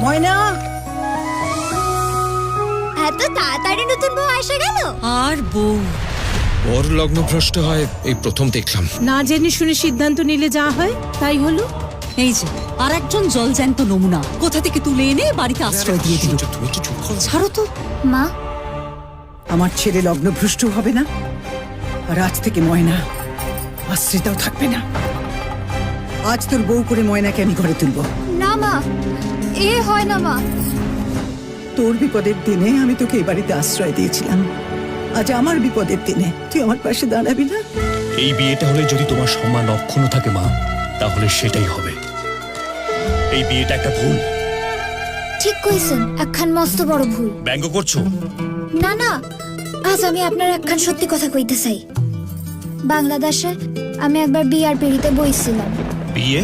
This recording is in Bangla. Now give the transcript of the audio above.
ময়না, এত তাড়াতাড়ি নতুন বউ এসে গেল? আর বউ ওর লগ্ন ভ্রষ্ট হয় এই প্রথম দেখলাম। না জেনে শুনে সিদ্ধান্ত নিলে যা হয় তাই হলো। এই যে আর একজন জলজ্যান্ত নমুনা কোথা থেকে তুলে এনে বাড়িতে আশ্রয় দিয়ে দিল। তুমি কি চুপ করো? ছাড়ো তো। মা, আমার ছেলে লগ্নভ্রষ্ট হবে না, আর আজ থেকে ময়না আশ্রিতাও থাকবে না। আজ তোর বউ করে ময়নাকে আমি ঘরে তুলবো। না মা, এ হয় না মা। তোর বিপদের দিনে আমি তোকে এই বাড়িতে আশ্রয় দিয়েছিলাম, আজ আমার বিপদের দিনে তুই আমার পাশে দাঁড়াবি না? এই বিয়েটা হলে যদি তোমার সম্মান অক্ষুণ্ণ থাকে মা, তাহলে সেটাই হবে। এই বিয়েটা একটা ভুল। ঠিক কইছেন, একখান মস্ত বড় ভুল। ব্যঙ্গ করছো? না না, আজ আমি আপনার একখান সত্যি কথা কইতে চাই। বাংলাদেশে আমি একবার বিয়ার পেরিতে বইছিলাম। বিয়ে?